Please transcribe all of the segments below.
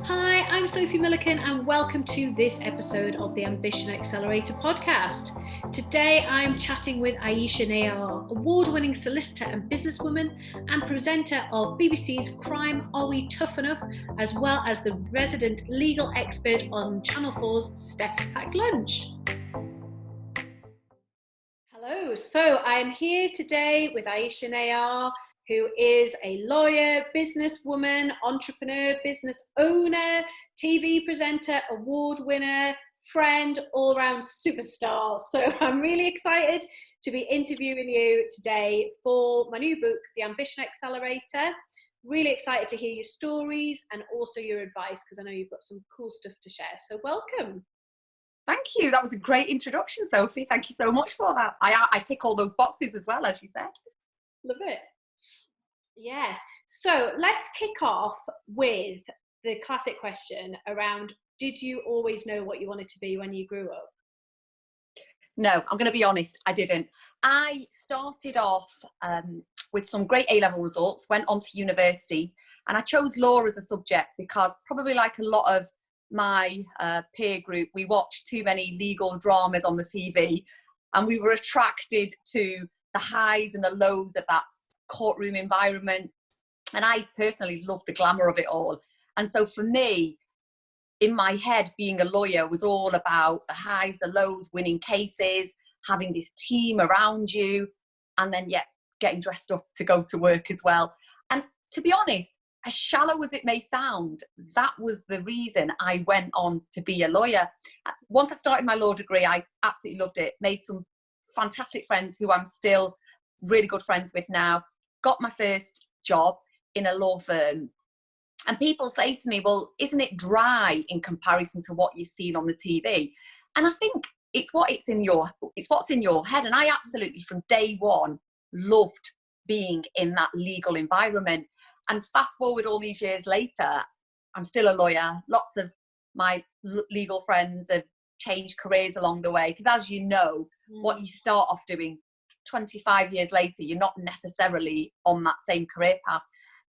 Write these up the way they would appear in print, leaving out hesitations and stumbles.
Hi, I'm Sophie Milliken and welcome to this episode of the Ambition Accelerator Podcast. Today I'm chatting with Ayesha Nayyar, award-winning solicitor and businesswoman and presenter of BBC's Crime Are We Tough Enough, as well as the resident legal expert on Channel 4's Steph's Packed Lunch. Hello, so I'm here today with Ayesha Nayyar, who is a lawyer, businesswoman, entrepreneur, business owner, TV presenter, award winner, friend, all-round superstar. So I'm really excited to be interviewing you today for my new book, The Ambition Accelerator. Really excited to hear your stories and also your advice, because I know you've got some cool stuff to share. So welcome. Thank you. That was a great introduction, Sophie. Thank you so much for that. I tick all those boxes as well, as you said. Love it. Yes. So let's kick off with the classic question around, did you always know what you wanted to be when you grew up? No, I'm going to be honest, I didn't. I started off with some great A-level results, went on to university, and I chose law as a subject because, probably like a lot of my peer group, we watched too many legal dramas on the TV and we were attracted to the highs and the lows of that courtroom environment, and I personally love the glamour of it all. And so for me, in my head, being a lawyer was all about the highs, the lows, winning cases, having this team around you, and then getting dressed up to go to work as well. And to be honest, as shallow as it may sound, that was the reason I went on to be a lawyer. Once I started my law degree, I absolutely loved it, made some fantastic friends who I'm still really good friends with now, got my first job in a law firm. And people say to me, well, isn't it dry in comparison to what you've seen on the TV? And I think it's what's in your head. And I absolutely, from day one, loved being in that legal environment. And fast forward all these years later, I'm still a lawyer. Lots of my legal friends have changed careers along the way. Because as you know, what you start off doing 25 years later, you're not necessarily on that same career path.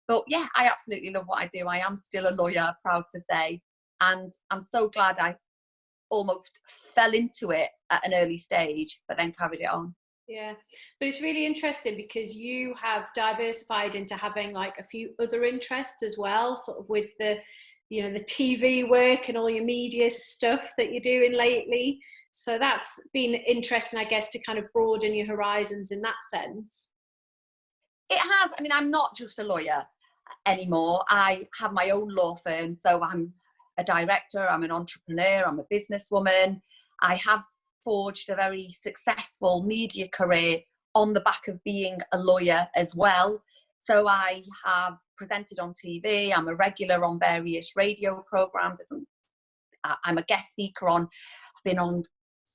But yeah, I absolutely love what I do. I am still a lawyer, proud to say. And I'm so glad I almost fell into it at an early stage, but then carried it on. Yeah, but it's really interesting because you have diversified into having like a few other interests as well, sort of with the, you know, the TV work and all your media stuff that you're doing lately. So that's been interesting, I guess, to kind of broaden your horizons in that sense. It has. I mean, I'm not just a lawyer anymore. I have my own law firm. So I'm a director, I'm an entrepreneur, I'm a businesswoman. I have forged a very successful media career on the back of being a lawyer as well. So I have presented on TV. I'm a regular on various radio programs. I'm a guest speaker I've been on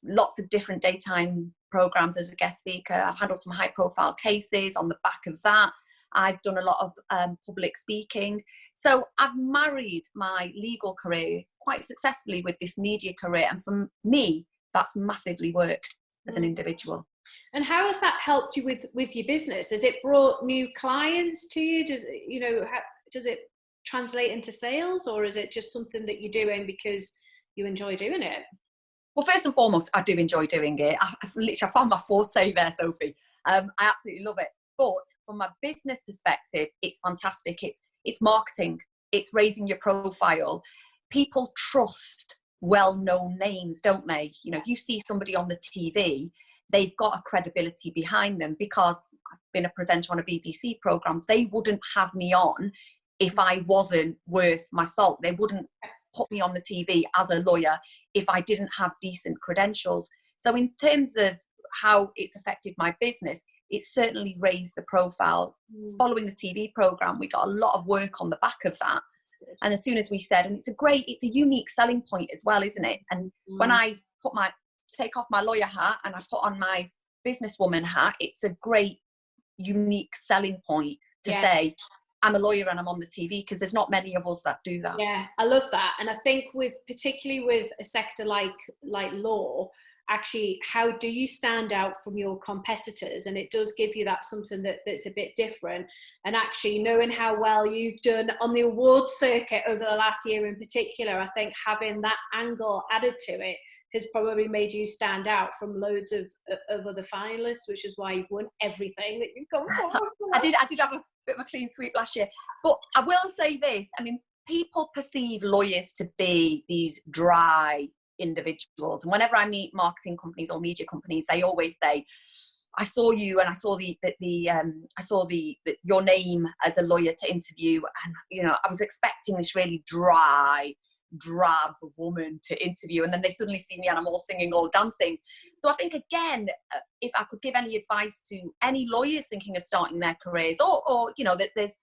lots of different daytime programs as a guest speaker. I've handled some high profile cases on the back of that. I've done a lot of public speaking. So I've married my legal career quite successfully with this media career. And for me, that's massively worked as an individual. And how has that helped you with your business? Has it brought new clients to you? Does it translate into sales, or is it just something that you're doing because you enjoy doing it? Well, first and foremost, I do enjoy doing it. I found my forte there, Sophie. I absolutely love it. But from a business perspective, it's fantastic. It's marketing. It's raising your profile. People trust well-known names, don't they? You know, if you see somebody on the TV, they've got a credibility behind them, because I've been a presenter on a BBC programme. They wouldn't have me on if I wasn't worth my salt. They wouldn't put me on the TV as a lawyer if I didn't have decent credentials. So in terms of how it's affected my business, it's certainly raised the profile. Following the TV programme, we got a lot of work on the back of that. And as soon as we said, and it's a unique selling point as well, isn't it? And when I take off my lawyer hat and I put on my businesswoman hat, it's a great, unique selling point to say, I'm a lawyer and I'm on the TV, because there's not many of us that do that. Yeah, I love that. And I think particularly with a sector like law, actually, how do you stand out from your competitors? And it does give you that something that's a bit different. And actually, knowing how well you've done on the awards circuit over the last year in particular, I think having that angle added to it has probably made you stand out from loads of other finalists, which is why you've won everything that you've gone for. I did have a bit of a clean sweep last year. But I will say this, I mean, people perceive lawyers to be these dry individuals. And whenever I meet marketing companies or media companies, they always say, I saw you and I saw your name as a lawyer to interview. And, you know, I was expecting this really dry, drab woman to interview, and then they suddenly see me and I'm all singing, all dancing. So I think, again, if I could give any advice to any lawyers thinking of starting their careers, or you know, that there's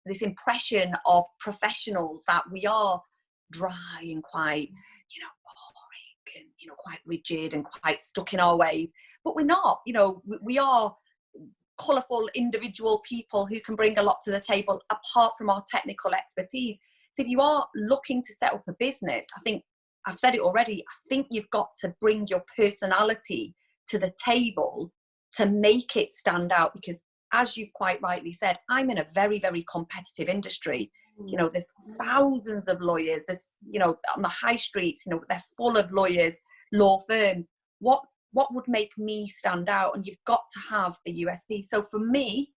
this impression of professionals that we are dry and quite, you know, boring and, you know, quite rigid and quite stuck in our ways, but we're not. You know, we are colourful individual people who can bring a lot to the table apart from our technical expertise. So if you are looking to set up a business, I think I've said it already, I think you've got to bring your personality to the table to make it stand out, because as you've quite rightly said, I'm in a very, very competitive industry. You know, there's thousands of lawyers, there's, you know, on the high streets, you know, they're full of lawyers, law firms. What would make me stand out? And you've got to have a USP. So for me,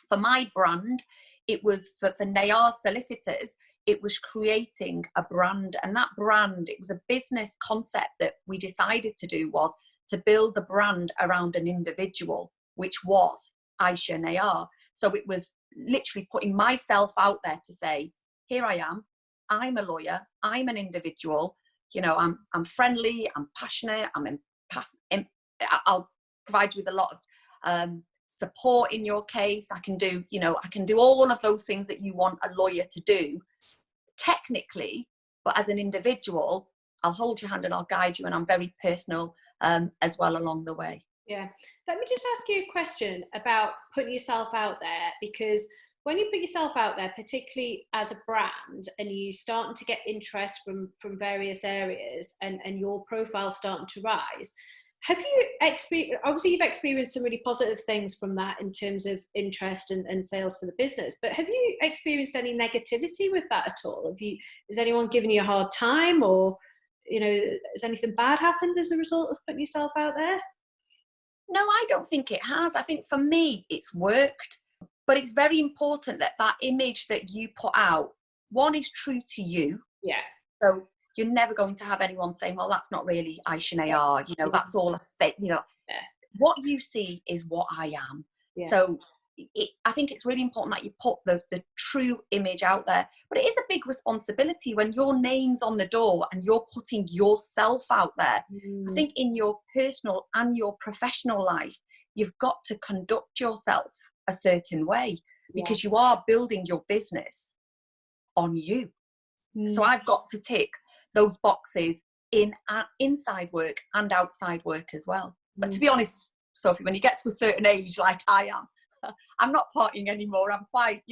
for my brand, it was for Nayyar solicitors, it was creating a brand. And that brand, it was a business concept that we decided to do, was to build the brand around an individual, which was Ayesha Nayyar. So it was literally putting myself out there to say, here I am, I'm a lawyer, I'm an individual, you know, I'm friendly, I'm passionate, I'll provide you with a lot of support in your case. I can do all of those things that you want a lawyer to do technically, but as an individual, I'll hold your hand and I'll guide you, and I'm very personal as well along the way. Yeah. Let me just ask you a question about putting yourself out there, because when you put yourself out there, particularly as a brand, and you starting to get interest from various areas, and your profile starting to rise, have you experienced, obviously you've experienced some really positive things from that in terms of interest and sales for the business, but have you experienced any negativity with that at all? Is anyone giving you a hard time, or, you know, has anything bad happened as a result of putting yourself out there? No, I don't think it has. I think for me, it's worked. But it's very important that that image that you put out, one, is true to you. Yeah. So you're never going to have anyone saying, well, that's not really Ayesha Nayyar, you know, that's all a fake, you know. Yeah. What you see is what I am. Yeah. So I think it's really important that you put the true image out there. But it is a big responsibility when your name's on the door and you're putting yourself out there. I think in your personal and your professional life, you've got to conduct yourself a certain way, because you are building your business on you. So I've got to tick those boxes in inside work and outside work as well. But to be honest, Sophie, when you get to a certain age like I am, I'm not partying anymore. I'm quite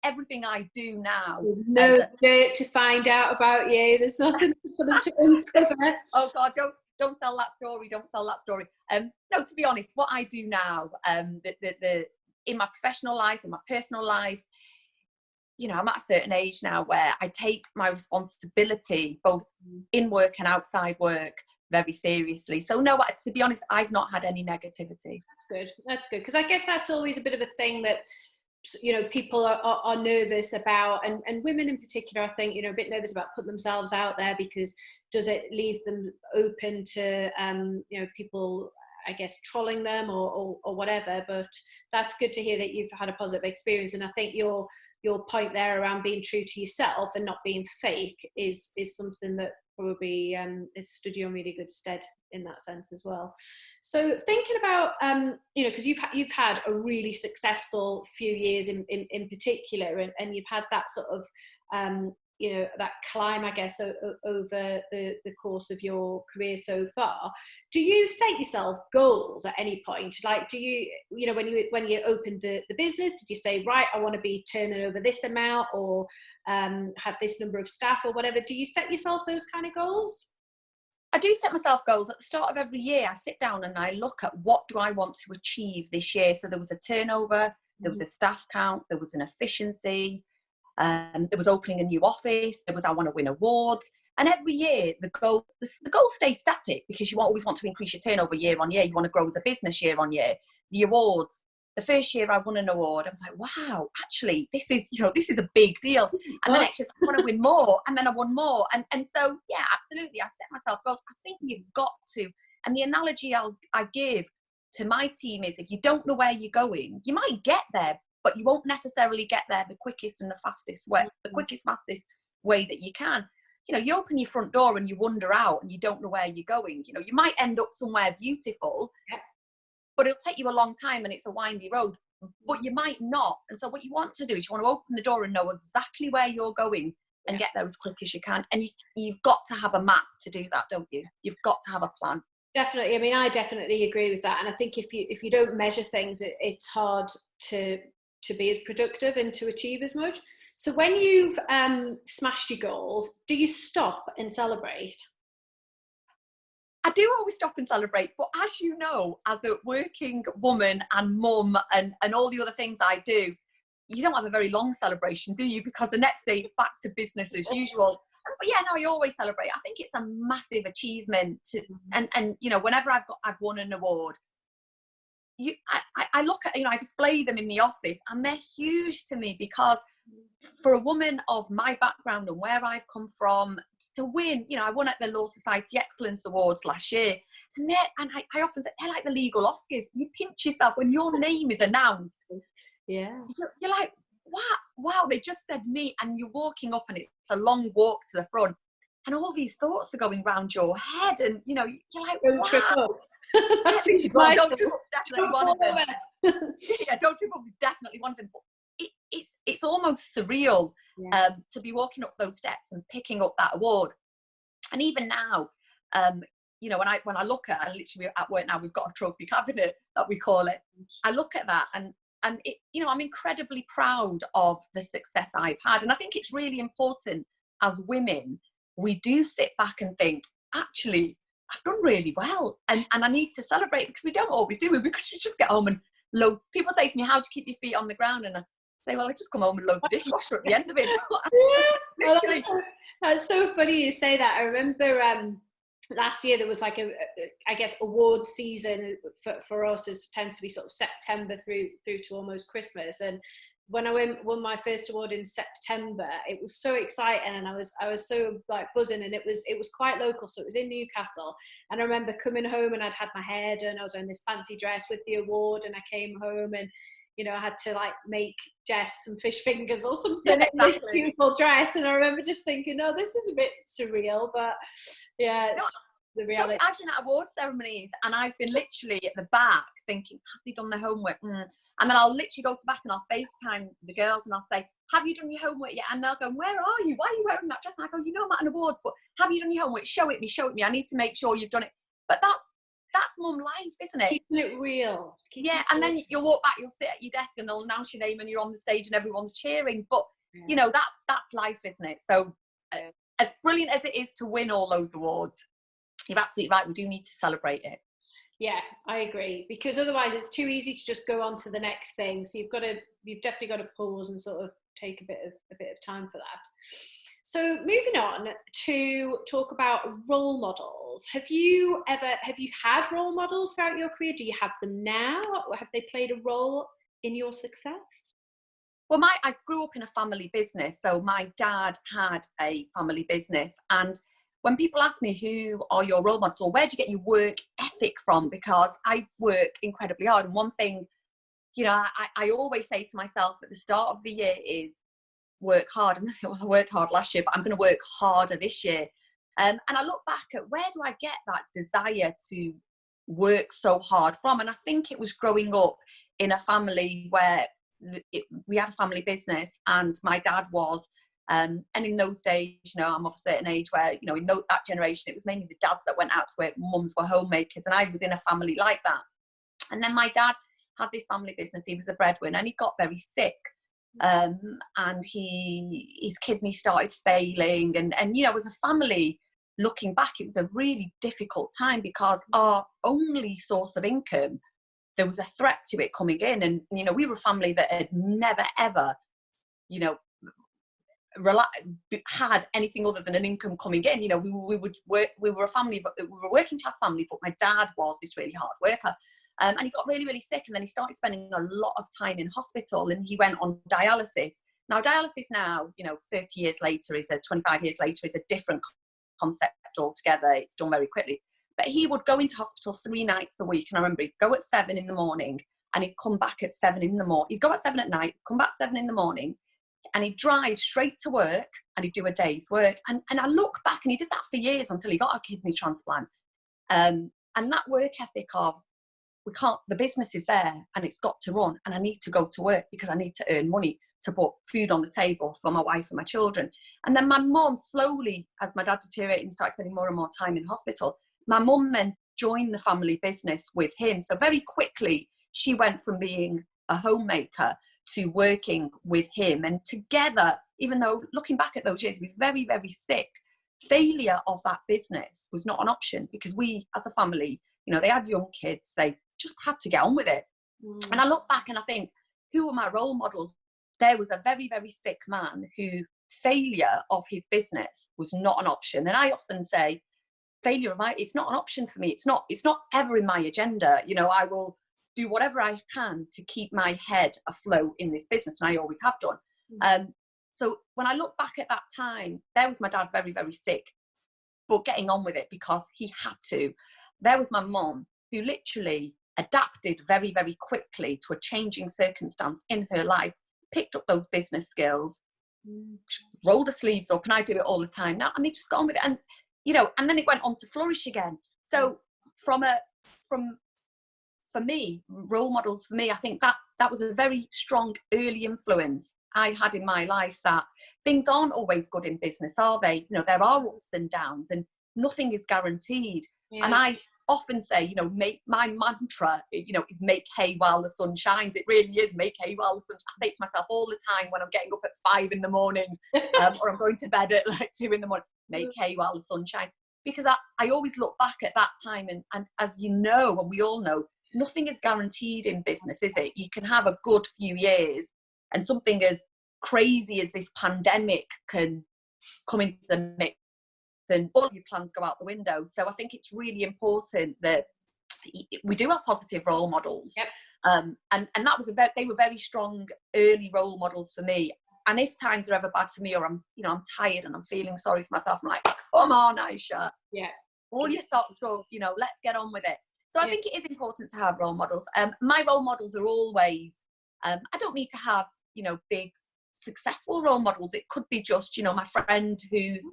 everything I do now. No dirt to find out about you. There's nothing for them to uncover. Oh God, don't sell that story. Don't sell that story. No, to be honest, what I do now, in my professional life, in my personal life, you know, I'm at a certain age now where I take my responsibility both in work and outside work very seriously. So no, to be honest, I've not had any negativity. That's good, because I guess that's always a bit of a thing that, you know, people are nervous about, and women in particular, I think, you know, a bit nervous about putting themselves out there, because does it leave them open to you know, people, I guess, trolling them or whatever. But that's good to hear that you've had a positive experience, and I think your point there around being true to yourself and not being fake is something that probably has stood you on really good stead in that sense as well. So thinking about you know, because you've had a really successful few years in particular, and you've had that sort of that climb, I guess, over the course of your career so far. Do you set yourself goals at any point? Like, do you, when you opened the business, did you say, right, I want to be turning over this amount, or have this number of staff or whatever? Do you set yourself those kind of goals? I do set myself goals. At the start of every year, I sit down and I look at what do I want to achieve this year. So there was a turnover, there was a staff count, there was an efficiency, there was opening a new office, there was I want to win awards. And every year the goal stays static, because you always want to increase your turnover year on year. You want to grow as a business year on year. The awards. The first year I won an award, I was like, wow, actually, this is a big deal. And the next year I want to win more, and then I won more. And so, yeah, absolutely, I set myself goals. I think you've got to. And the analogy I give to my team is, if you don't know where you're going, you might get there, but you won't necessarily get there the quickest and the fastest way, fastest way that you can. You open your front door and you wander out and you don't know where you're going. You might end up somewhere beautiful, but it'll take you a long time and it's a windy road, but you might not. And so what you want to do is you want to open the door and know exactly where you're going and get there as quick as you can. And you've got to have a map to do that, don't you? You've got to have a plan. Definitely. I mean, I definitely agree with that. And I think if you don't measure things, it's hard to be as productive and to achieve as much. So when you've smashed your goals, do you stop and celebrate? I do always stop and celebrate, but as you know, as a working woman and mum and all the other things I do, you don't have a very long celebration, do you? Because the next day it's back to business as usual. But yeah, no, I always celebrate. I think it's a massive achievement and whenever I've won an award, I look at, I display them in the office, and they're huge to me, because for a woman of my background and where I've come from, to win, I won at the Law Society Excellence Awards last year, and I often say they're like the legal Oscars. You pinch yourself when your name is announced. Yeah, you're like, wow, they just said me, and you're walking up, and it's a long walk to the front, and all these thoughts are going round your head, and you're like, don't trip up. Don't trip up is definitely one of them. Yeah, don't trip up is definitely one of them. But it's almost surreal to be walking up those steps and picking up that award. And even now, when I look at, literally at work now, we've got a trophy cabinet that we call it. I look at that and it, I'm incredibly proud of the success I've had. And I think it's really important as women, we do sit back and think, actually, I've done really well, and I need to celebrate, because we don't always do it, because we just get home and load. People say to me, how do you keep your feet on the ground? And I say, well, I just come home and load the dishwasher at the end of it. Literally. That's so funny you say that. I remember last year there was like I guess award season for us. It tends to be sort of September through to almost Christmas, and when I won my first award in September, it was so exciting, and I was so like buzzing, and it was quite local, so it was in Newcastle. And I remember coming home, and I'd had my hair done, I was wearing this fancy dress with the award, and I came home and I had to like make Jess some fish fingers or something in this beautiful dress, and I remember just thinking, oh, this is a bit surreal, but yeah, it's the reality. So I've been at award ceremonies, and I've been literally at the back thinking, have they done their homework? And then I'll literally go to the back and I'll FaceTime the girls and I'll say, have you done your homework yet? And they'll go, where are you? Why are you wearing that dress? And I go, I'm at an awards, but have you done your homework? Show it me. I need to make sure you've done it. But that's mum life, isn't it? Keeping it real. And then you'll walk back, you'll sit at your desk and they'll announce your name and you're on the stage and everyone's cheering. But, that's life, isn't it? So as brilliant as it is to win all those awards, you're absolutely right. We do need to celebrate it. Yeah, I agree, because otherwise it's too easy to just go on to the next thing. So you've definitely got to pause and sort of take a bit of time for that. So moving on to talk about role models. Have you had role models throughout your career? Do you have them now? Or have they played a role in your success? Well, I grew up in a family business. So my dad had a family business, and when people ask me who are your role models or where do you get your work ethic from, because I work incredibly hard. And one thing, I always say to myself at the start of the year is work hard. And I worked hard last year, but I'm going to work harder this year. And I look back at where do I get that desire to work so hard from? And I think it was growing up in a family where we had a family business, and my dad was And in those days, you know, I'm of a certain age where, you know, in that generation, it was mainly the dads that went out to work, mums were homemakers, and I was in a family like that. And then my dad had this family business, he was a breadwinner, and he got very sick. And his kidney started failing, and you know, as a family, looking back, it was a really difficult time because our only source of income, there was a threat to it coming in. And, you know, we were a family that had never, ever, you know, had anything other than an income coming in. You know, we would work, we were a family, but we were a working class family, but my dad was this really hard worker. And he got really, really sick, and then he started spending a lot of time in hospital, and he went on dialysis. Now, dialysis now, you know, 30 years later, 25 years later, is a different concept altogether. It's done very quickly. But he would go into hospital 3 nights a week, and I remember he'd go at 7 in the morning, and he'd come back at 7 in the morning. He'd go at 7 at night, come back 7 in the morning, and he'd drive straight to work, and he'd do a day's work. And I look back, and he did that for years until he got a kidney transplant. And that work ethic of, the business is there and it's got to run, and I need to go to work because I need to earn money to put food on the table for my wife and my children. And then my mum slowly, as my dad deteriorated and started spending more and more time in hospital, my mum then joined the family business with him. So very quickly, she went from being a homemaker to working with him. And together, even though looking back at those years, he was very, very sick, failure of that business was not an option because we, as a family, you know, they had young kids, they just had to get on with it. And I look back and I think, who were my role models? There was a very, very sick man who failure of his business was not an option. And I often say, failure of it's not an option for me. It's not ever in my agenda. You know, I will do whatever I can to keep my head afloat in this business, and I always have done. So when I look back at that time, there was my dad very, very sick, but getting on with it because he had to. There was my mum who literally adapted very, very quickly to a changing circumstance in her life, picked up those business skills, rolled the sleeves up, and I do it all the time now, and they just got on with it. And, you know, and then it went on to flourish again. So for me, role models for me, I think that was a very strong early influence I had in my life, that things aren't always good in business, are they? You know, there are ups and downs, and nothing is guaranteed. Yeah. And I often say, you know, my mantra, you know, is make hay while the sun shines. It really is make hay while the sun shines. I say to myself all the time when I'm getting up at 5 in the morning or I'm going to bed at like 2 in the morning, make hay while the sun shines. Because I always look back at that time, and as you know, and we all know, nothing is guaranteed in business, is it? You can have a good few years, and something as crazy as this pandemic can come into the mix, and all of your plans go out the window. So I think it's really important that we do have positive role models. Yep. And that was they were very strong early role models for me. And if times are ever bad for me, or I'm tired and I'm feeling sorry for myself, I'm like, come on, Ayesha. Yeah. All your socks up, you know, let's get on with it. So I think it is important to have role models. My role models are always, I don't need to have, you know, big successful role models. It could be just, you know, my friend who's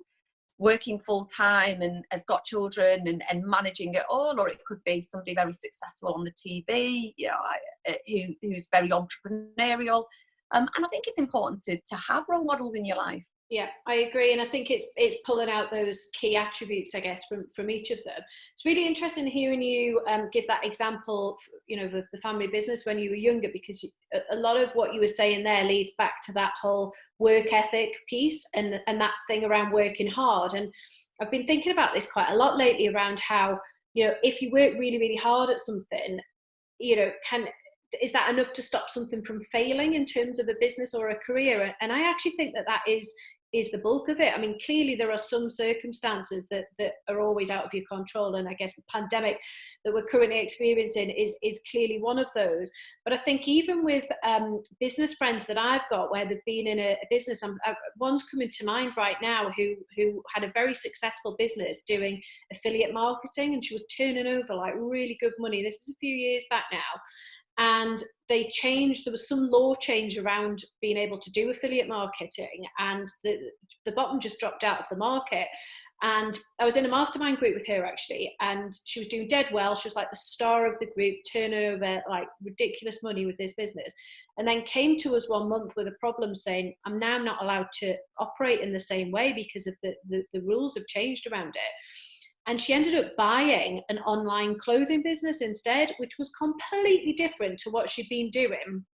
working full time and has got children and managing it all, or it could be somebody very successful on the TV, you know, who's very entrepreneurial. And I think it's important to have role models in your life. Yeah, I agree. And I think it's pulling out those key attributes, I guess, from each of them. It's really interesting hearing you give that example, you know, of the family business when you were younger, because a lot of what you were saying there leads back to that whole work ethic piece and that thing around working hard. And I've been thinking about this quite a lot lately around how, you know, if you work really, really hard at something, you know, is that enough to stop something from failing in terms of a business or a career? And I actually think that is the bulk of it. I mean, clearly there are some circumstances that are always out of your control, and I guess the pandemic that we're currently experiencing is clearly one of those. But I think even with business friends that I've got where they've been in a business, one's coming to mind right now who had a very successful business doing affiliate marketing, and she was turning over like really good money. This is a few years back now. And there was some law change around being able to do affiliate marketing, and the bottom just dropped out of the market. And I was in a mastermind group with her actually, and she was doing dead well. She was like the star of the group, turnover, like ridiculous money with this business. And then came to us one month with a problem saying, I'm now not allowed to operate in the same way because of the rules have changed around it. And she ended up buying an online clothing business instead, which was completely different to what she'd been doing.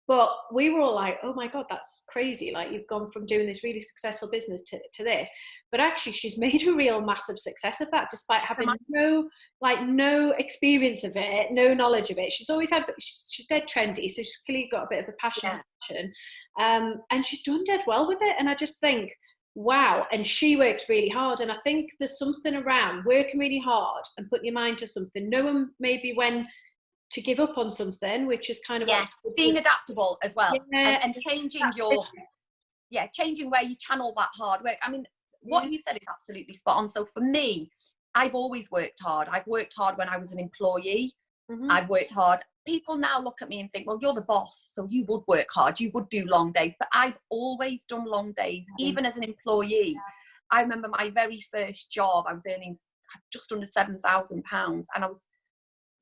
But we were all like, oh my God, that's crazy. Like, you've gone from doing this really successful business to this. But actually, she's made a real massive success of that, despite having no experience of it, no knowledge of it. She's always had, she's dead trendy. So she's clearly got a bit of a passion. And she's done dead well with it. And I just think, wow. And she works really hard. And I think there's something around working really hard and putting your mind to something, knowing maybe when to give up on something, which is kind of being adaptable as well, and changing changing where you channel that hard work. I mean, what you said is absolutely spot on. So for me, I've always worked hard. I've worked hard when I was an employee. I've worked hard. People now look at me and think, well, you're the boss, so you would work hard, you would do long days. But I've always done long days, even as an employee. I remember my very first job, I was earning just under £7,000, and I was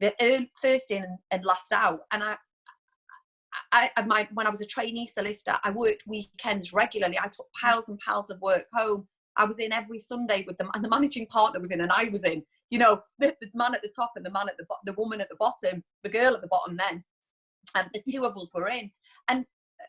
the first in and last out. And when I was a trainee solicitor, I worked weekends regularly. I took piles and piles of work home. I was in every Sunday with them, and the managing partner was in, and I was in. You know, the man at the top and the man at the woman at the bottom, the girl at the bottom. Then, and the two of us were in. And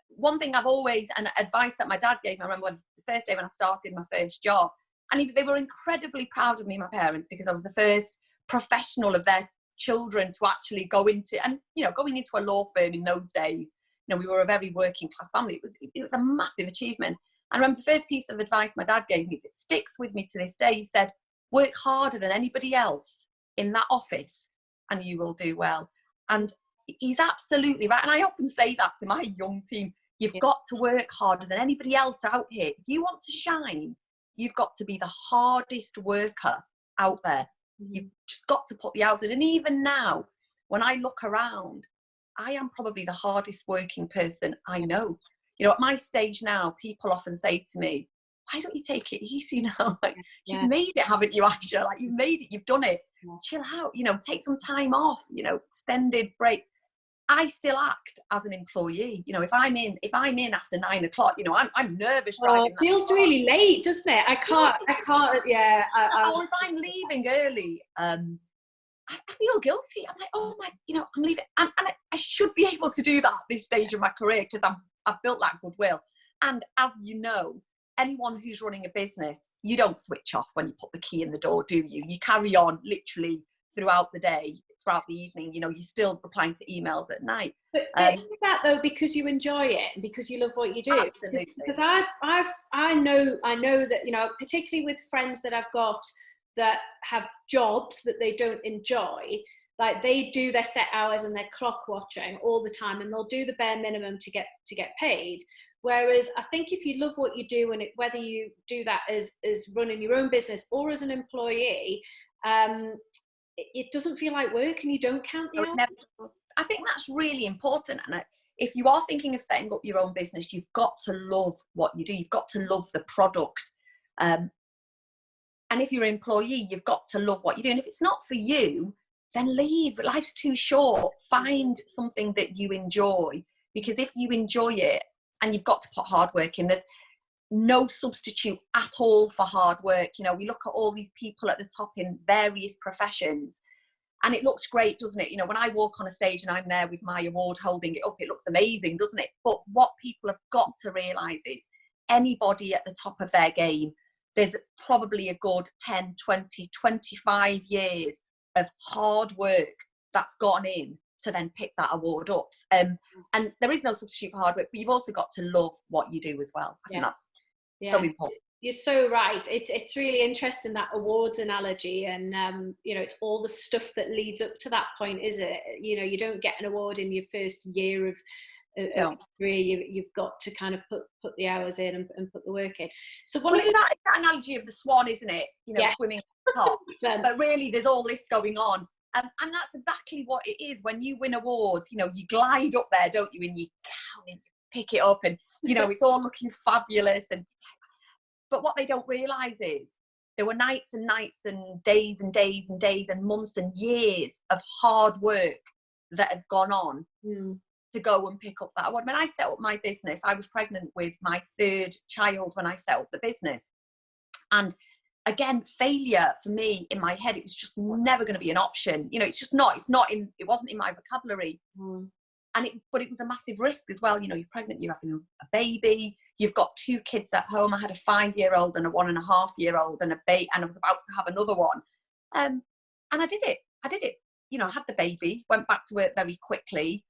one thing I've always, and advice that my dad gave me, I remember the first day when I started my first job, and they were incredibly proud of me, my parents, because I was the first professional of their children to actually go into, and going into a law firm in those days, we were a very working class family. It was a massive achievement. I remember the first piece of advice my dad gave me that sticks with me to this day. He said, work harder than anybody else in that office and you will do well. And he's absolutely right. And I often say that to my young team. You've got to work harder than anybody else out here. If you want to shine, you've got to be the hardest worker out there. You've just got to put the hours in. And even now, when I look around, I am probably the hardest working person I know. At my stage now, people often say to me, why don't you take it easy now? Like, you've made it, haven't you, Ayesha? Like, you've made it, you've done it. Chill out, take some time off, extended break. I still act as an employee. If I'm in after 9 o'clock, I'm nervous driving. It feels really late, doesn't it? I can't, or if I'm leaving early, I feel guilty. I'm like, oh my, I'm leaving. And I should be able to do that at this stage of my career because I've built that goodwill. And as you know, anyone who's running a business, you don't switch off when you put the key in the door, do you? You carry on literally throughout the day, throughout the evening. You're still replying to emails at night. But is that though because you enjoy it and because you love what you do? Absolutely. Because I know that, particularly with friends that I've got that have jobs that they don't enjoy, like they do their set hours and they're clock watching all the time, and they'll do the bare minimum to get paid. Whereas I think if you love what you do, and whether you do that as running your own business or as an employee, it doesn't feel like work, and you don't count the hours. I think that's really important. And if you are thinking of setting up your own business, you've got to love what you do. You've got to love the product. And if you're an employee, you've got to love what you do. And if it's not for you, then leave. Life's too short. Find something that you enjoy, because if you enjoy it, and you've got to put hard work in, there's no substitute at all for hard work. We look at all these people at the top in various professions, and it looks great, doesn't it? When I walk on a stage and I'm there with my award holding it up, it looks amazing, doesn't it? But what people have got to realise is anybody at the top of their game, there's probably a good 10, 20, 25 years of hard work that's gone in to then pick that award up. And there is no substitute for hard work, but you've also got to love what you do as well. I think that's so important. You're so right. It's really interesting, that awards analogy, and it's all the stuff that leads up to that point, is it? You don't get an award in your first year of career. You've got to kind of put the hours in and put the work in. So that analogy of the swan, isn't it? Swimming at the top. But really, there's all this going on. And that's exactly what it is when you win awards. You glide up there, don't you? And you gown and you pick it up, and it's all looking fabulous. But what they don't realise is there were nights and nights and days and days and days and months and years of hard work that have gone on to go and pick up that award. When I set up my business, I was pregnant with my third child when I set up the business. And again, failure for me in my head, it was just never going to be an option. You know, it's just not, it wasn't in my vocabulary. But it was a massive risk as well. You know, you're pregnant, you're having a baby, you've got 2 kids at home. I had a 5-year-old and a 1.5-year-old and a baby, and I was about to have another one. And I did it. You know, I had the baby, went back to work very quickly.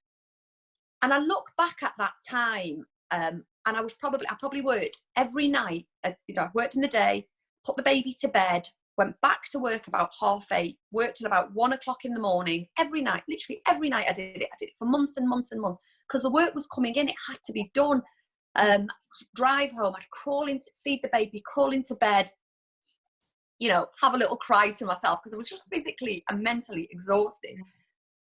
And I look back at that time, and I probably worked every night. You know, I worked in the day, put the baby to bed, went back to work about 8:30, worked till about 1 o'clock in the morning, every night, literally every night I did it. I did it for months and months and months, because the work was coming in, it had to be done. Drive home, I'd feed the baby, crawl into bed, you know, have a little cry to myself, because I was just physically and mentally exhausted.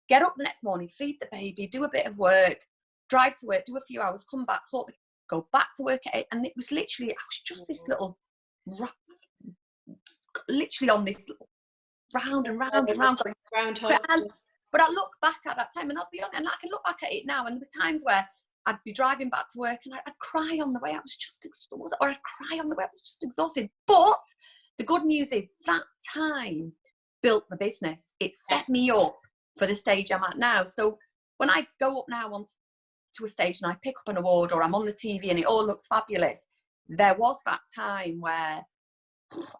Get up the next morning, feed the baby, do a bit of work, drive to work, do a few hours, come back, go back to work at 8. And it was literally, I was just this little, literally on this round and round and round. But I look back at that time, and I'll be honest, and I can look back at it now, and there were times where I'd be driving back to work and I'd cry on the way I was just exhausted, or I'd cry on the way I was just exhausted. But the good news is that time built the business. It set me up for the stage I'm at now. So when I go up now onto a stage and I pick up an award, or I'm on the TV and it all looks fabulous, there was that time where,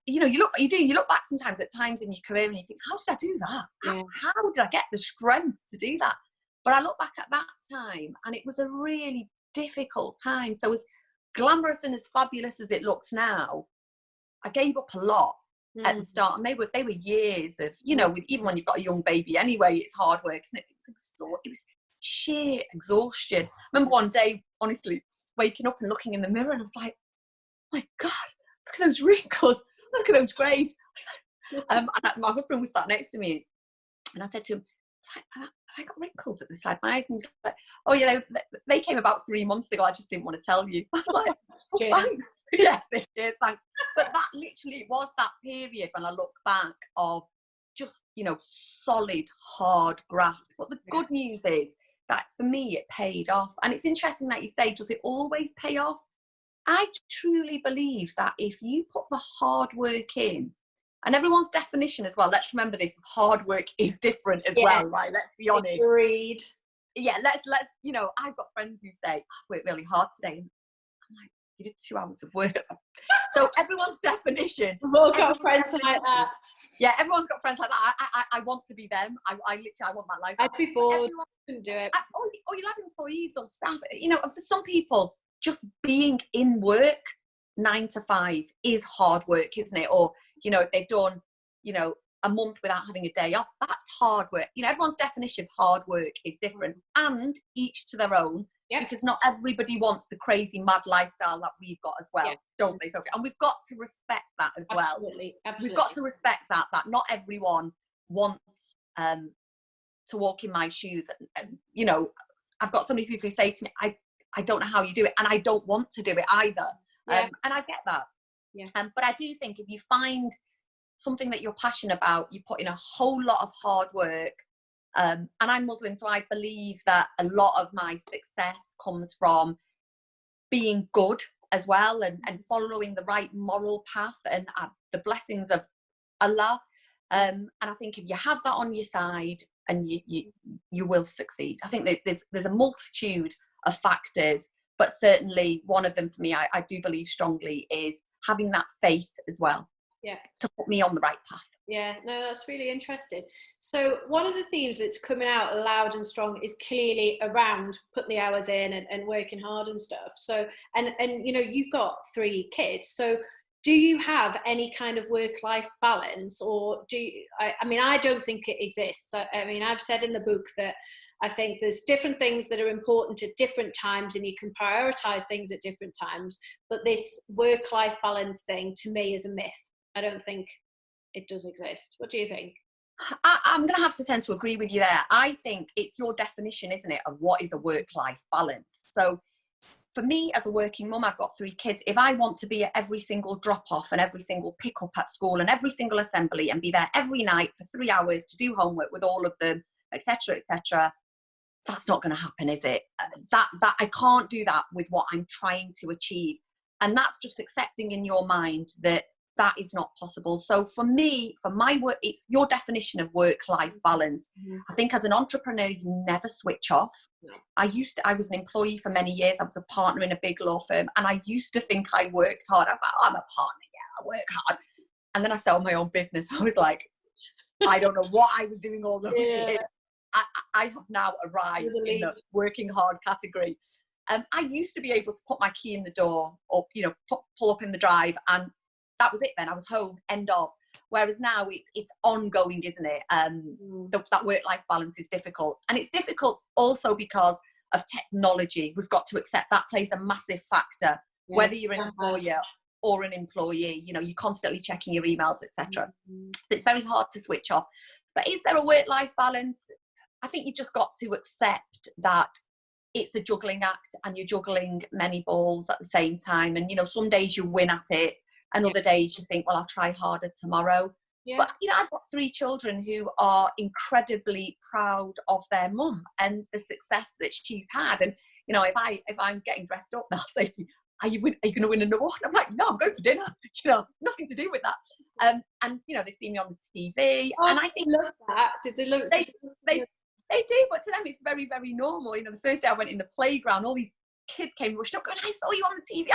you know, you look back sometimes at times in your career and you think, how did I do that? How did I get the strength to do that? But I look back at that time and it was a really difficult time. So as glamorous and as fabulous as it looks now, I gave up a lot at the start, and they were years of, you know, even when you've got a young baby anyway, it's hard work, isn't it? It was sheer exhaustion. I remember one day, honestly, waking up and looking in the mirror, and I was like, oh my God, look at those wrinkles, look at those greys. And my husband was sat next to me, and I said to him, have I got wrinkles at the side of my eyes? And he was like, oh yeah, they came about 3 months ago, I just didn't want to tell you. I was like, oh, thanks. Yeah, thanks. But that literally was that period when I look back of just, you know, solid, hard graft. But the good news is that for me, it paid off. And it's interesting that you say, does it always pay off? I truly believe that if you put the hard work in, and everyone's definition as well, let's remember this, hard work is different as well, right? Let's be honest. Agreed. Yeah, let's, you know, I've got friends who say, I worked really hard today. And I'm like, you did 2 hours of work. So everyone's definition. We've all got friends like that. Yeah, everyone's got friends like that. I want to be them. I want that life. I'd be bored. Couldn't do it. Or you'll have employees or staff. You know, for some people, just being in work 9 to 5 is hard work, isn't it? Or, you know, if they've done, you know, a month without having a day off, that's hard work. You know, everyone's definition of hard work is different, and each to their own. Yeah. Because not everybody wants the crazy mad lifestyle that we've got as well, don't they? And we've got to respect that as well. Absolutely. We've got to respect that not everyone wants to walk in my shoes. And, you know, I've got so many people who say to me, I don't know how you do it, and I don't want to do it either. And I get that. Yeah. But I do think if you find something that you're passionate about, you put in a whole lot of hard work. And I'm Muslim, so I believe that a lot of my success comes from being good as well, and following the right moral path and the blessings of Allah. And I think if you have that on your side, and you will succeed. I think that there's a multitude of factors, but certainly one of them for me, I do believe strongly, is having that faith as well. Yeah, to put me on the right path. Yeah, no, that's really interesting. So one of the themes that's coming out loud and strong is clearly around putting the hours in and working hard and stuff. So, and you know, you've got 3 kids. So do you have any kind of work-life balance, or do you, I mean, I don't think it exists. I mean, I've said in the book that I think there's different things that are important at different times, and you can prioritize things at different times. But this work-life balance thing, to me, is a myth. I don't think it does exist. What do you think? I'm going to have to tend to agree with you there. I think it's your definition, isn't it, of what is a work-life balance. So for me as a working mum, I've got 3 kids. If I want to be at every single drop-off and every single pick-up at school and every single assembly and be there every night for 3 hours to do homework with all of them, etc., etc., that's not going to happen, is it? That I can't do that with what I'm trying to achieve. And that's just accepting in your mind that that is not possible. So for me, for my work, it's your definition of work-life balance. I think as an entrepreneur, you never switch off. I was an employee for many years. I was a partner in a big law firm, and I used to think I worked hard. I thought, I'm a partner, yeah, I work hard. And then I set up my own business. I was like, I don't know what I was doing all those years. I have now arrived in the working hard category. I used to be able to put my key in the door or, pull up in the drive, and that was it then. I was home, end of. Whereas now it's ongoing, isn't it? That work-life balance is difficult. And it's difficult also because of technology. We've got to accept that plays a massive factor, whether you're an employer or an employee. You're constantly checking your emails, etc. It's very hard to switch off. But is there a work-life balance? I think you've just got to accept that it's a juggling act and you're juggling many balls at the same time. And, some days you win at it and other days you think, well, I'll try harder tomorrow. But, I've got 3 children who are incredibly proud of their mum and the success that she's had. And, if I'm getting dressed up, they'll say to me, are you going to win an award? I'm like, no, I'm going for dinner. Nothing to do with that. And they see me on the TV. And I think love that. Did they love They do, but to them it's very, very normal. The first day I went in the playground, all these kids came rushing up going, I saw you on the TV.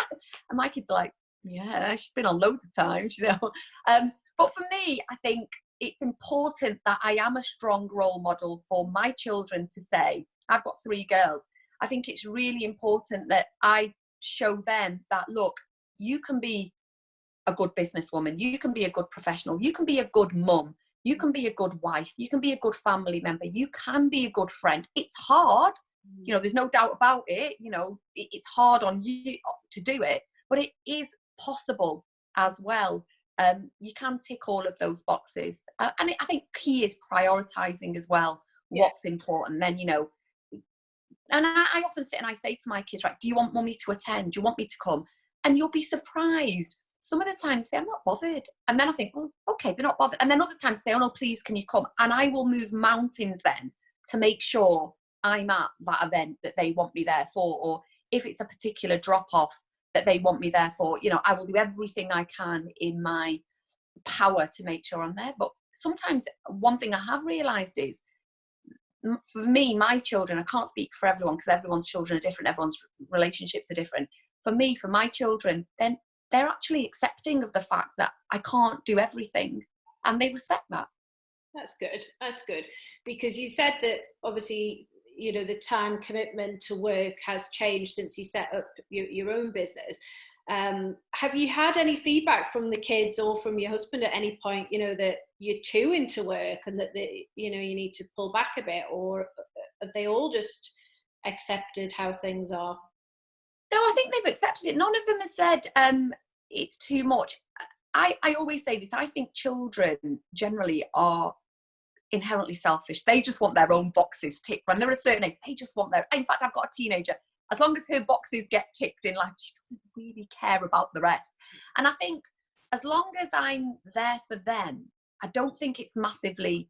And my kids are like, yeah, she's been on loads of times, But for me, I think it's important that I am a strong role model for my children to say, I've got 3 girls. I think it's really important that I show them that, look, you can be a good businesswoman, you can be a good professional, you can be a good mum, you can be a good wife, you can be a good family member, you can be a good friend. It's hard, there's no doubt about it. It's hard on you to do it, but it is possible as well. You can tick all of those boxes. I think key is prioritizing as well what's important. Then, and I often sit and I say to my kids, right, do you want mummy to attend? Do you want me to come? And you'll be surprised. Some of the times say, I'm not bothered. And then I think, well, okay, they're not bothered. And then other times say, oh no, please, can you come? And I will move mountains then to make sure I'm at that event that they want me there for. Or if it's a particular drop-off that they want me there for, I will do everything I can in my power to make sure I'm there. But sometimes one thing I have realised is, for me, my children, I can't speak for everyone because everyone's children are different, everyone's relationships are different. For me, for my children, then they're actually accepting of the fact that I can't do everything, and they respect that. That's good. Because you said that obviously, the time commitment to work has changed since you set up your own business. Have you had any feedback from the kids or from your husband at any point, that you're too into work and that you need to pull back a bit, or have they all just accepted how things are? No, I think they've accepted it. None of them has said it's too much. I always say this. I think children generally are inherently selfish. They just want their own boxes ticked. When they're a certain age, they just want in fact, I've got a teenager. As long as her boxes get ticked in life, she doesn't really care about the rest. And I think as long as I'm there for them, I don't think it's massively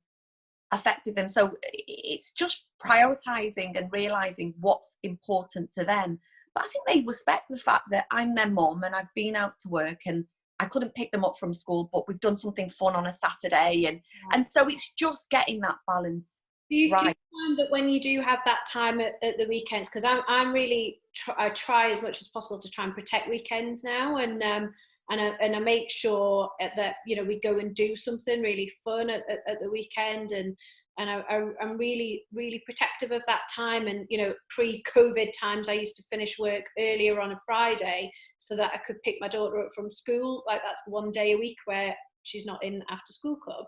affected them. So it's just prioritising and realising what's important to them. But I think they respect the fact that I'm their mum and I've been out to work and I couldn't pick them up from school, but we've done something fun on a Saturday. And so it's just getting that balance right. Do you find that when you do have that time at the weekends, because I'm really, I try as much as possible to try and protect weekends now, and I make sure that, we go and do something really fun at the weekend, and I'm really, really protective of that time. And, pre-COVID times, I used to finish work earlier on a Friday so that I could pick my daughter up from school. Like, that's one day a week where she's not in after school club.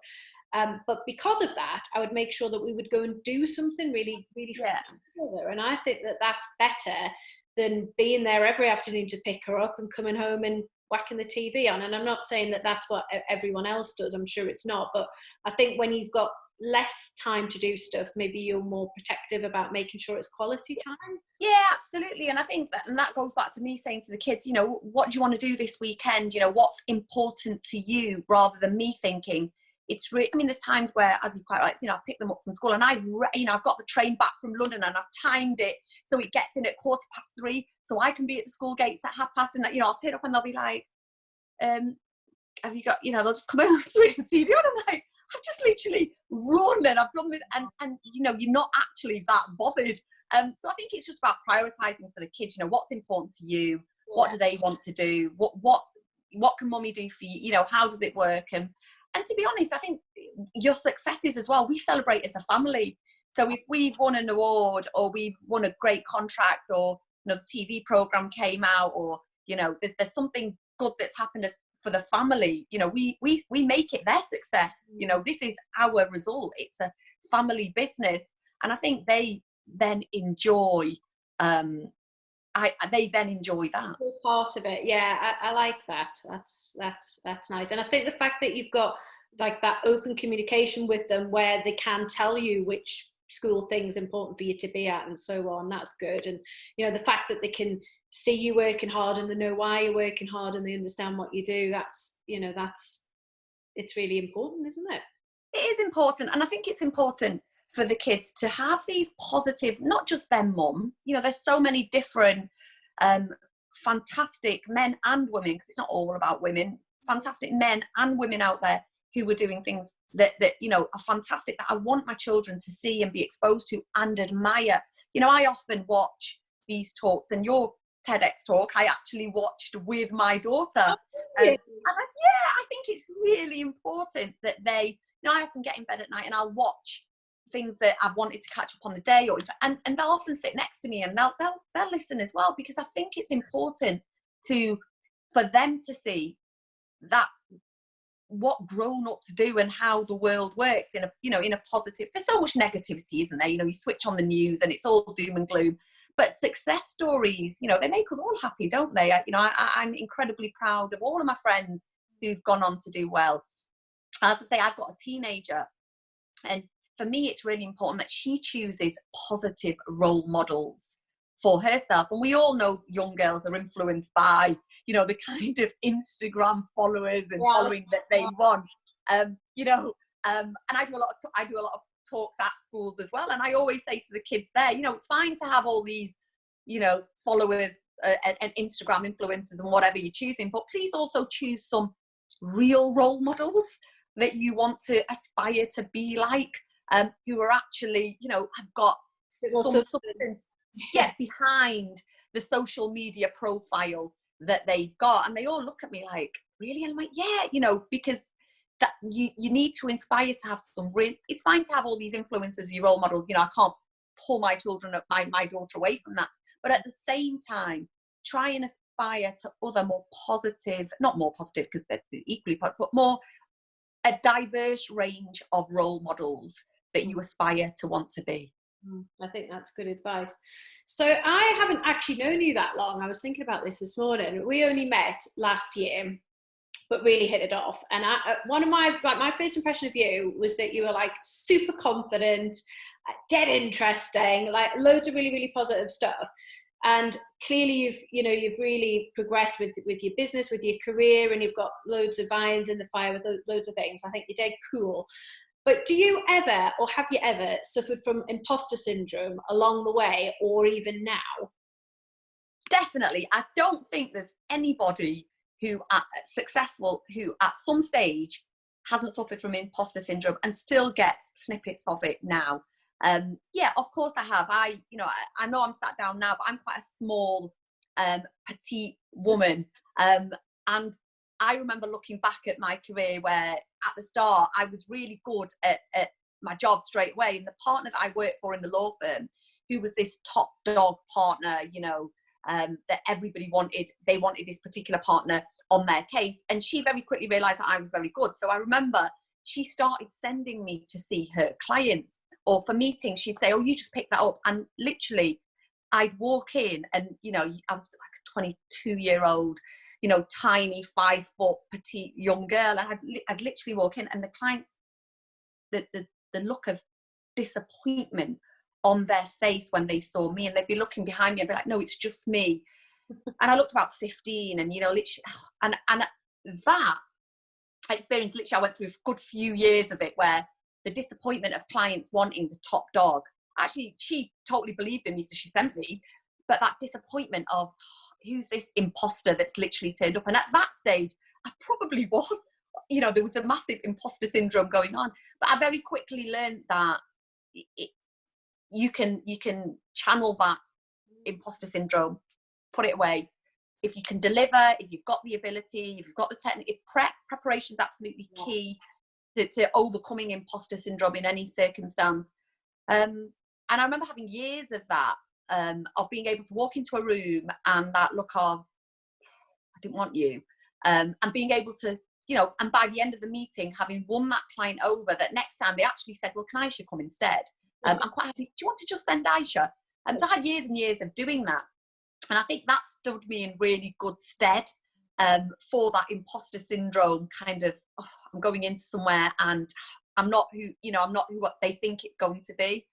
But because of that, I would make sure that we would go and do something really, really fun together. And I think that that's better than being there every afternoon to pick her up and coming home and whacking the TV on. And I'm not saying that that's what everyone else does. I'm sure it's not. But I think when you've got less time to do stuff, maybe you're more protective about making sure it's quality time. Yeah, absolutely. And I think that goes back to me saying to the kids, you know, what do you want to do this weekend? You know, what's important to you, rather than me thinking it's I mean, there's times where, as you quite right, you know, I've picked them up from school and I've got the train back from London and I've timed it so it gets in at 3:15, so I can be at the school gates at 3:30, and, you know, I'll turn up and they'll be like, have you got, you know, they'll just come over and switch the TV on. I'm like, I've just literally run and I've done this, and you know, you're not actually that bothered. So I think it's just about prioritizing for the kids, you know, what's important to you, what do they want to do, what can mummy do for you, you know, how does it work? And to be honest, I think your successes as well, we celebrate as a family. So if we've won an award, or we've won a great contract, or, you know, the TV program came out, or, you know, there's something good that's happened for the family, you know, we make it their success. You know, this is our result. It's a family business. And I think they then enjoy, they then enjoy that. Part of it. Yeah, I like that. That's nice. And I think the fact that you've got like that open communication with them, where they can tell you which school thing's important for you to be at and so on, that's good. And, you know, the fact that they can see you working hard and they know why you're working hard and they understand what you do, that's, you know, it's really important, isn't it? It is important. And I think it's important for the kids to have these positive, not just their mum, you know, there's so many different fantastic men and women, because it's not all about women, fantastic men and women out there who are doing things that you know, are fantastic, that I want my children to see and be exposed to and admire. You know, I often watch these talks, and your TEDx talk I actually watched with my daughter. And I think it's really important that they, you know, I often get in bed at night and I'll watch things that I've wanted to catch up on the day, and they'll often sit next to me and they'll listen as well, because I think it's important for them to see that what grown-ups do and how the world works in a positive. There's so much negativity, isn't there? You know, you switch on the news and it's all doom and gloom, but success stories, you know, they make us all happy, don't they? I'm incredibly proud of all of my friends who've gone on to do well. As I say, I've got a teenager, and for me, it's really important that she chooses positive role models for herself. And we all know young girls are influenced by, you know, the kind of Instagram followers and following that they want. You know, and I do a lot of talks at schools as well. And I always say to the kids there, you know, it's fine to have all these, you know, followers and Instagram influencers and whatever you're choosing, but please also choose some real role models that you want to aspire to be like. Who are actually, you know, have got some substance behind the social media profile that they've got. And they all look at me like, really? And I'm like, yeah, you know, because that you need to inspire to have some real, it's fine to have all these influencers, your role models, you know, I can't pull my children, my daughter away from that. But at the same time, try and aspire to other more positive, not more positive because they're equally positive, but more a diverse range of role models that you aspire to want to be. I think that's good advice. So I haven't actually known you that long. I was thinking about this morning. We only met last year, but really hit it off. And one of my first impression of you was that you were like super confident, dead interesting, like loads of really, really positive stuff. And clearly you've really progressed with your business, with your career, and you've got loads of irons in the fire with loads of things. I think you're dead cool. But do you ever, or have you ever suffered from imposter syndrome along the way, or even now? Definitely. I don't think there's anybody who successful who at some stage hasn't suffered from imposter syndrome and still gets snippets of it now. Yeah, of course I have. I know I'm sat down now, but I'm quite a small, petite woman. And I remember looking back at my career where at the start I was really good at my job straight away. And the partner that I worked for in the law firm, who was this top dog partner, you know, that everybody wanted, they wanted this particular partner on their case. And she very quickly realised that I was very good. So I remember she started sending me to see her clients, or for meetings, she'd say, oh, you just pick that up. And literally I'd walk in and, you know, I was like a 22-year-old, you know, tiny 5 foot petite young girl. And I'd literally walk in and the clients, the the look of disappointment on their face when they saw me, and they'd be looking behind me and be like, no, it's just me. And I looked about 15, and, you know, literally, and that experience, literally, I went through a good few years of it, where the disappointment of clients wanting the top dog. Actually, she totally believed in me, so she sent me. But that disappointment of, who's this imposter that's literally turned up? And at that stage, I probably was, you know, there was a massive imposter syndrome going on. But I very quickly learned that you can channel that imposter syndrome, put it away. If you can deliver, if you've got the ability, if you've got the technique, preparation is absolutely key to overcoming imposter syndrome in any circumstance. And I remember having years of that, of being able to walk into a room and that look of, I didn't want you, and being able to, you know, and by the end of the meeting, having won that client over, that next time they actually said, well, can Ayesha come instead? I'm quite happy. Do you want to just send Ayesha? So I had years and years of doing that. And I think that stood me in really good stead for that imposter syndrome kind of, oh, I'm going into somewhere and I'm not who what they think it's going to be.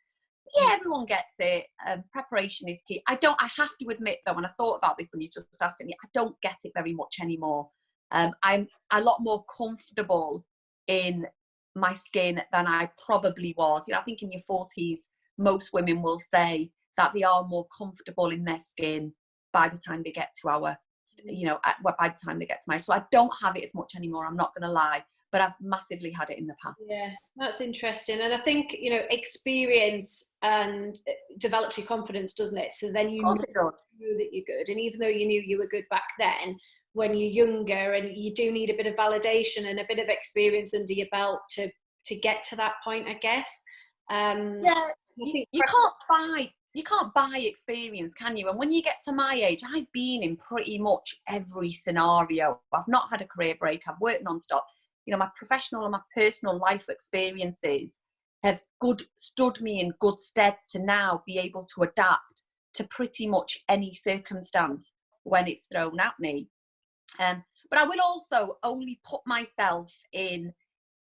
Yeah, everyone gets it. Preparation is key. I have to admit though, when I thought about this when you just asked me, I don't get it very much anymore. I'm a lot more comfortable in my skin than I probably was. You know, I think in your 40s, most women will say that they are more comfortable in their skin by the time they get to our, you know, by the time they get to marriage. So I don't have it as much anymore, I'm not going to lie, but I've massively had it in the past. Yeah, that's interesting. And I think, you know, experience and develops your confidence, doesn't it? So then you know that you're good. And even though you knew you were good back then, when you're younger, and you do need a bit of validation and a bit of experience under your belt to get to that point, I guess. You can't buy experience, can you? And when you get to my age, I've been in pretty much every scenario. I've not had a career break. I've worked non-stop. You know, my professional and my personal life experiences have stood me in good stead to now be able to adapt to pretty much any circumstance when it's thrown at me. But I will also only put myself in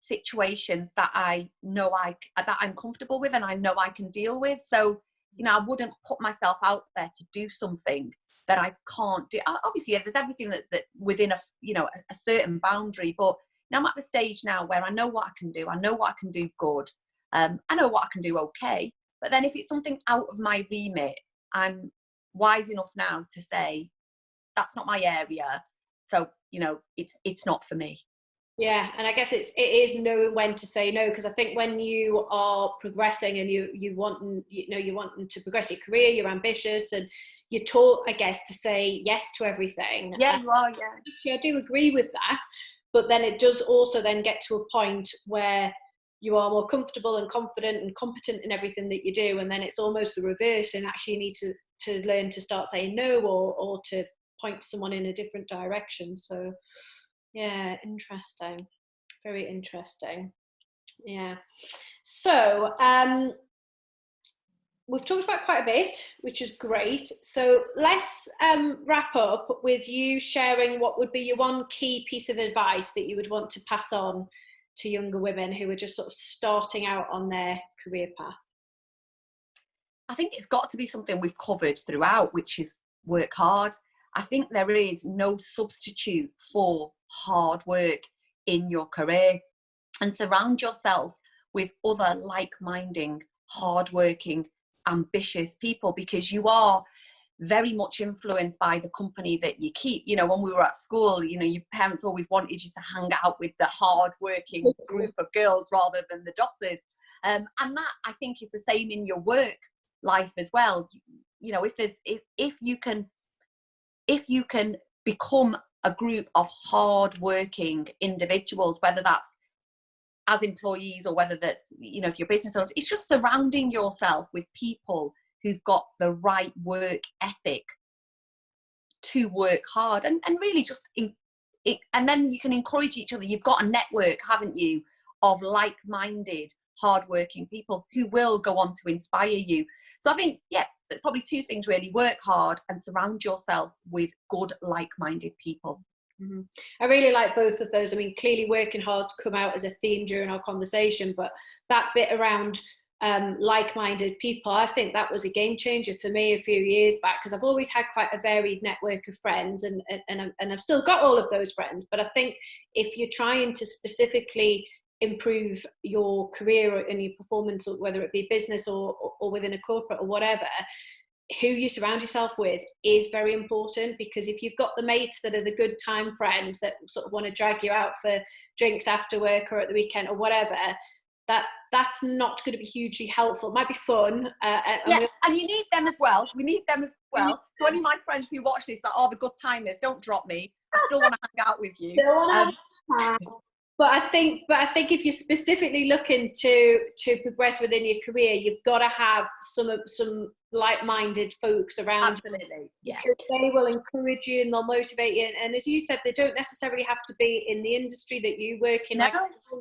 situations that I know that I'm comfortable with and I know I can deal with. So, you know, I wouldn't put myself out there to do something that I can't do. Obviously, there's everything that within a certain boundary. But now I'm at the stage now where I know what I can do. I know what I can do good. I know what I can do okay. But then if it's something out of my remit, I'm wise enough now to say that's not my area. So, you know, it's not for me. Yeah, and I guess it is knowing when to say no, because I think when you are progressing and you want to progress your career, you're ambitious, and you're taught, I guess, to say yes to everything. Yeah, you are. Yeah, actually, I do agree with that, but then it does also then get to a point where you are more comfortable and confident and competent in everything that you do, and then it's almost the reverse, and actually you need to learn to start saying no or to point someone in a different direction. So. Yeah, interesting. Very interesting. Yeah. So we've talked about quite a bit, which is great. So let's wrap up with you sharing what would be your one key piece of advice that you would want to pass on to younger women who are just sort of starting out on their career path. I think it's got to be something we've covered throughout, which is work hard. I think there is no substitute for hard work in your career, and surround yourself with other like-minded, hard-working, ambitious people, because you are very much influenced by the company that you keep. You know, when we were at school, you know, your parents always wanted you to hang out with the hard-working group of girls rather than the dossers. And that, I think, is the same in your work life as well. You know, if you can become a group of hard-working individuals, whether that's as employees or whether that's, you know, if you're business owners, it's just surrounding yourself with people who've got the right work ethic to work hard and really just, and then you can encourage each other. You've got a network, haven't you, of like-minded, hard-working people who will go on to inspire you. So I think, yeah, there's probably two things really: work hard and surround yourself with good, like-minded people. Mm-hmm. I really like both of those. I mean, clearly working hard to come out as a theme during our conversation, but that bit around like-minded people, I think that was a game changer for me a few years back, because I've always had quite a varied network of friends, and I've still got all of those friends. But I think if you're trying to specifically improve your career and your performance, whether it be business or within a corporate or whatever, who you surround yourself with is very important. Because if you've got the mates that are the good time friends that sort of want to drag you out for drinks after work or at the weekend or whatever, that's not going to be hugely helpful. It might be fun. And you need them as well. We need them as well. So any of my friends who watch this that are the good timers, don't drop me. I still want to hang out with you. But I think if you're specifically looking to progress within your career, you've got to have some like-minded folks around. Absolutely, yeah. Because they will encourage you and they'll motivate you. And as you said, they don't necessarily have to be in the industry that you work in.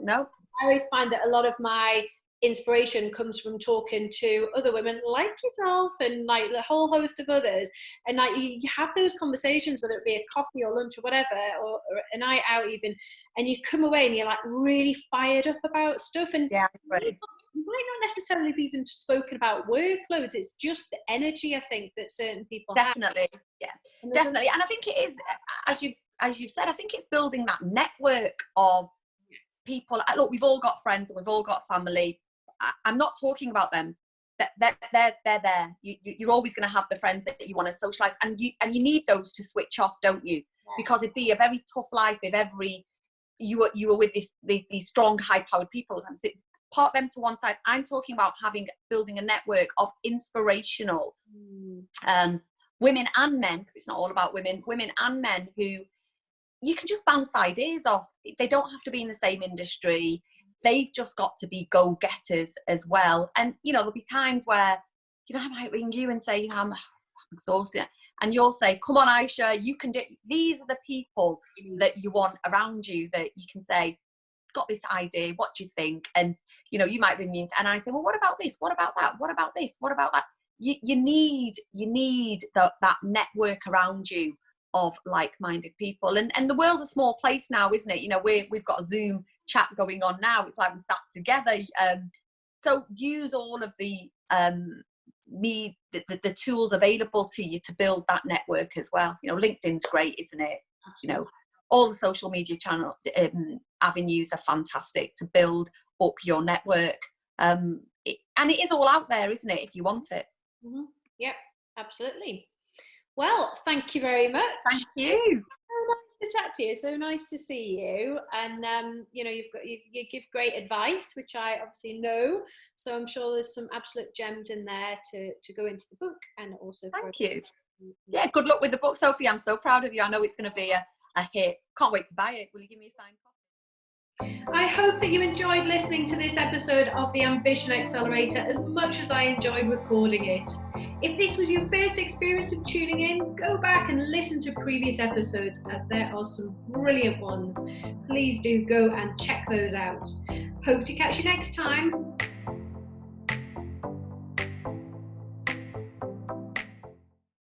No. I always find that a lot of my inspiration comes from talking to other women like yourself and like the whole host of others, and like you have those conversations, whether it be a coffee or lunch or whatever, or a night out even, and you come away and you're like really fired up about stuff. And right. You might not necessarily be even spoken about workloads, it's just the energy, I think, that certain people definitely have. Yeah, definitely. And I think it is, as you've said, I think it's building that network of people. Look, we've all got friends and we've all got family. I'm not talking about them. They're there. You're always going to have the friends that you want to socialise, and you need those to switch off, don't you? Yeah. Because it'd be a very tough life if you were with these strong, high-powered people. And part them to one side. I'm talking about building a network of inspirational women and men, because it's not all about women and men who you can just bounce ideas off. They don't have to be in the same industry. They've just got to be go-getters as well. And, there'll be times where, I might ring you and say, I'm exhausted. And you'll say, come on, Ayesha, you can do. These are the people that you want around you that you can say, got this idea, what do you think? And, you might ring me and I say, well, what about this? What about that? What about this? What about that? You need that network around you of like-minded people. And the world's a small place now, isn't it? We've got a Zoom chat going on now. It's like we sat together. So use all of the tools available to you to build that network as well. LinkedIn's great, isn't it? Absolutely. All the social media channel avenues are fantastic to build up your network. And it is all out there, isn't it, if you want it? Mm-hmm. Yep, absolutely. Well, thank you very much. Thank you. So nice to chat to you. So nice to see you. And you give great advice, which I obviously know. So I'm sure there's some absolute gems in there to go into the book, and also. Thank you. Yeah, good luck with the book, Sophie. I'm so proud of you. I know it's going to be a hit. Can't wait to buy it. Will you give me a signed copy? I hope that you enjoyed listening to this episode of the Ambition Accelerator as much as I enjoyed recording it. If this was your first experience of tuning in, go back and listen to previous episodes, as there are some brilliant ones. Please do go and check those out. Hope to catch you next time.